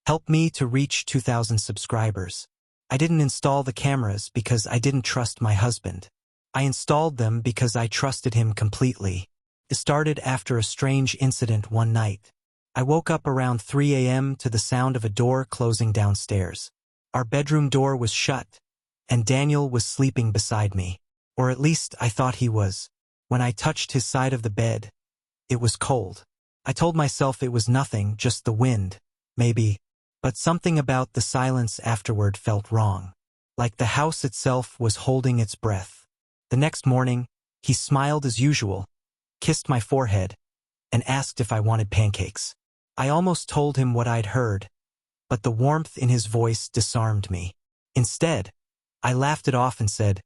Help me to reach 2,000 subscribers. I didn't install the cameras because I didn't trust my husband. I installed them because I trusted him completely. It started after a strange incident one night. I woke up around 3 a.m. to the sound of a door closing downstairs. Our bedroom door was shut, and Daniel was sleeping beside me. Or at least I thought he was. When I touched his side of the bed, it was cold. I told myself it was nothing, just the wind, maybe. But something about the silence afterward felt wrong. Like the house itself was holding its breath. The next morning, he smiled as usual, kissed my forehead, and asked if I wanted pancakes. I almost told him what I'd heard, but the warmth in his voice disarmed me. Instead, I laughed it off and said,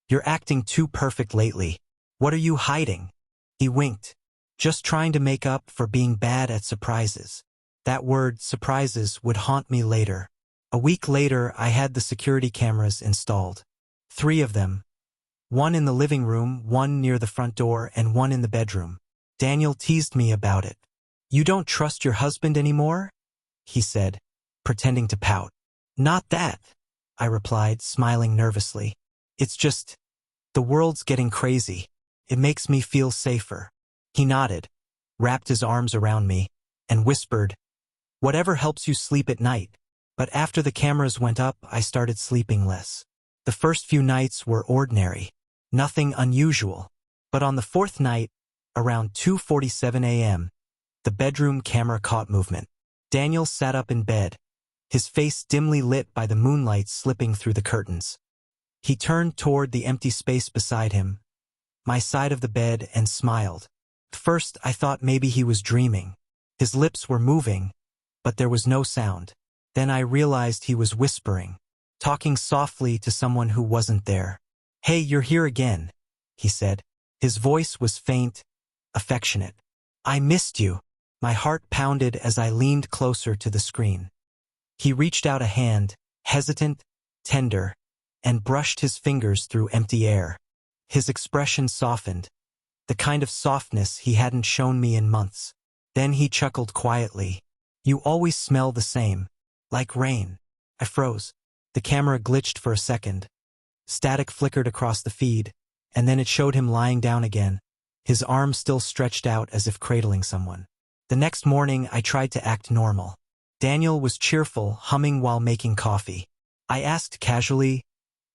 "You're acting too perfect lately. What are you hiding?" He winked, just trying to make up for being bad at surprises. That word, surprises, would haunt me later. A week later, I had the security cameras installed. 3 of them. One in the living room, one near the front door, and one in the bedroom. Daniel teased me about it. "You don't trust your husband anymore?" he said, pretending to pout. "Not that," I replied, smiling nervously. "It's just, the world's getting crazy. It makes me feel safer." He nodded, wrapped his arms around me, and whispered, "Whatever helps you sleep at night." But after the cameras went up, I started sleeping less. The first few nights were ordinary, nothing unusual. But on the 4th night, around 2:47 a.m., the bedroom camera caught movement. Daniel sat up in bed, his face dimly lit by the moonlight slipping through the curtains. He turned toward the empty space beside him, my side of the bed, and smiled. First, I thought maybe he was dreaming. His lips were moving, but there was no sound. Then I realized he was whispering, talking softly to someone who wasn't there. "Hey, you're here again," he said. His voice was faint, affectionate. "I missed you." My heart pounded as I leaned closer to the screen. He reached out a hand, hesitant, tender, and brushed his fingers through empty air. His expression softened, the kind of softness he hadn't shown me in months. Then he chuckled quietly. "You always smell the same, like rain." I froze. The camera glitched for a second. Static flickered across the feed, and then it showed him lying down again, his arms still stretched out as if cradling someone. The next morning, I tried to act normal. Daniel was cheerful, humming while making coffee. I asked casually,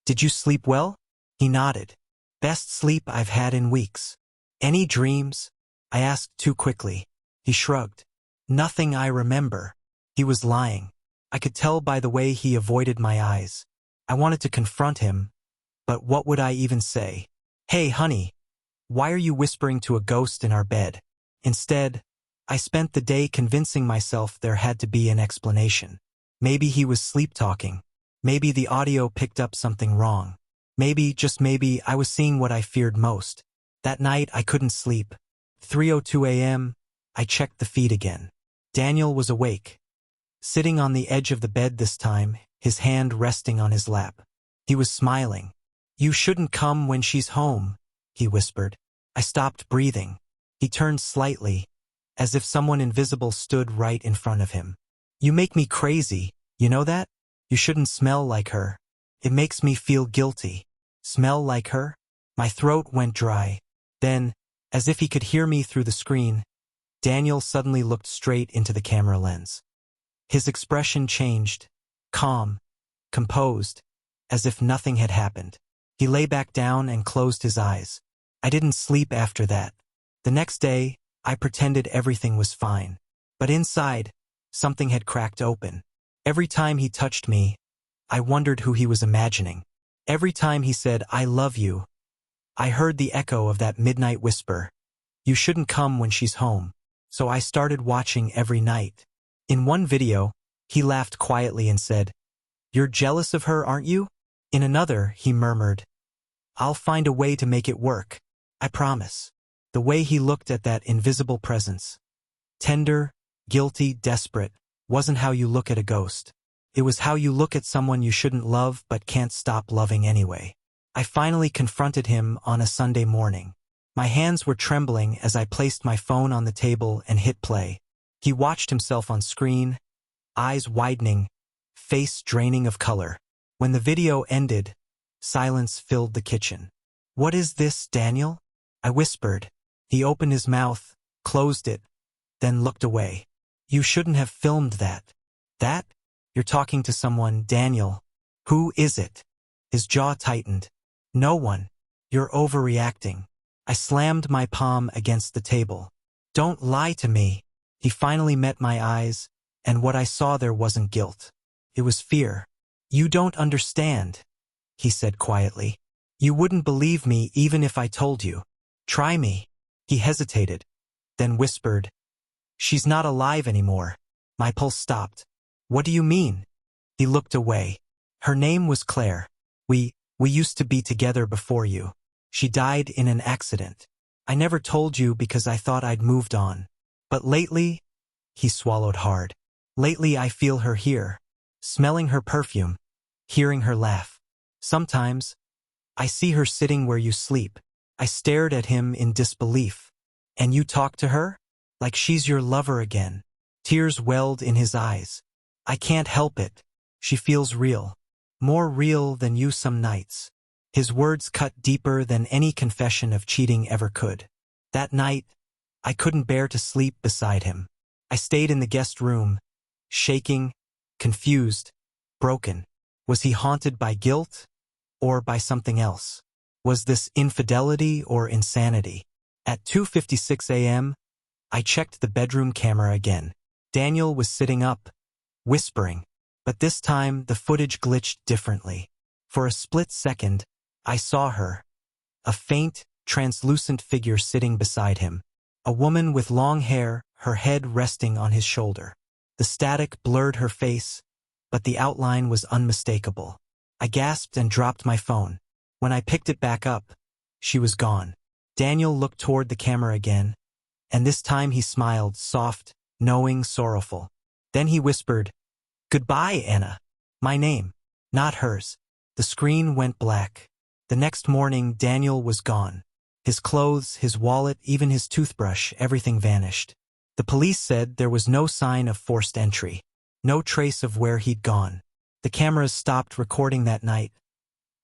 "Did you sleep well?" He nodded. "Best sleep I've had in weeks." "Any dreams?" I asked too quickly. He shrugged. "Nothing I remember." He was lying. I could tell by the way he avoided my eyes. I wanted to confront him, but what would I even say? "Hey, honey, why are you whispering to a ghost in our bed?" Instead, I spent the day convincing myself there had to be an explanation. Maybe he was sleep-talking. Maybe the audio picked up something wrong. Maybe, just maybe, I was seeing what I feared most. That night, I couldn't sleep. 3:02 a.m., I checked the feed again. Daniel was awake, sitting on the edge of the bed this time, his hand resting on his lap. He was smiling. "You shouldn't come when she's home," he whispered. I stopped breathing. He turned slightly, as if someone invisible stood right in front of him. "You make me crazy, you know that? You shouldn't smell like her. It makes me feel guilty." Smell like her? My throat went dry. Then, as if he could hear me through the screen, Daniel suddenly looked straight into the camera lens. His expression changed, calm, composed, as if nothing had happened. He lay back down and closed his eyes. I didn't sleep after that. The next day, I pretended everything was fine. But inside, something had cracked open. Every time he touched me, I wondered who he was imagining. Every time he said, "I love you," I heard the echo of that midnight whisper, "You shouldn't come when she's home." So I started watching every night. In one video, he laughed quietly and said, "You're jealous of her, aren't you?" In another, he murmured, "I'll find a way to make it work. I promise." The way he looked at that invisible presence, tender, guilty, desperate, wasn't how you look at a ghost. It was how you look at someone you shouldn't love but can't stop loving anyway. I finally confronted him on a Sunday morning. My hands were trembling as I placed my phone on the table and hit play. He watched himself on screen, eyes widening, face draining of color. When the video ended, silence filled the kitchen. "What is this, Daniel?" I whispered. He opened his mouth, closed it, then looked away. "You shouldn't have filmed that." "That? You're talking to someone, Daniel. Who is it?" His jaw tightened. "No one. You're overreacting." I slammed my palm against the table. "Don't lie to me." He finally met my eyes, and what I saw there wasn't guilt. It was fear. "You don't understand," he said quietly. "You wouldn't believe me even if I told you. Try me." He hesitated, then whispered, "She's not alive anymore." My pulse stopped. "What do you mean?" He looked away. "Her name was Claire. We used to be together before you. She died in an accident. I never told you because I thought I'd moved on. But lately," he swallowed hard, "lately I feel her here, smelling her perfume, hearing her laugh. Sometimes, I see her sitting where you sleep." I stared at him in disbelief. "And you talk to her? Like she's your lover again?" Tears welled in his eyes. "I can't help it. She feels real. More real than you some nights." His words cut deeper than any confession of cheating ever could. That night, I couldn't bear to sleep beside him. I stayed in the guest room, shaking, confused, broken. Was he haunted by guilt or by something else? Was this infidelity or insanity? At 2:56 a.m., I checked the bedroom camera again. Daniel was sitting up, whispering, but this time the footage glitched differently. For a split second, I saw her, a faint, translucent figure sitting beside him, a woman with long hair, her head resting on his shoulder. The static blurred her face, but the outline was unmistakable. I gasped and dropped my phone. When I picked it back up, she was gone. Daniel looked toward the camera again, and this time he smiled, soft, knowing, sorrowful. Then he whispered, "Goodbye, Anna." My name, not hers. The screen went black. The next morning, Daniel was gone. His clothes, his wallet, even his toothbrush, everything vanished. The police said there was no sign of forced entry, no trace of where he'd gone. The cameras stopped recording that night.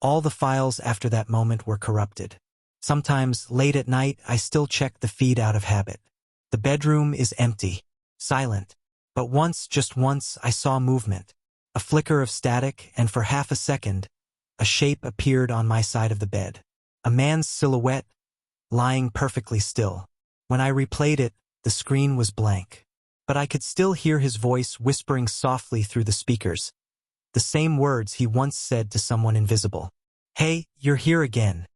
All the files after that moment were corrupted. Sometimes, late at night, I still check the feed out of habit. The bedroom is empty, silent. But once, just once, I saw movement. A flicker of static, and for half a second, a shape appeared on my side of the bed. A man's silhouette, lying perfectly still. When I replayed it, the screen was blank. But I could still hear his voice whispering softly through the speakers. The same words he once said to someone invisible. "Hey, you're here again."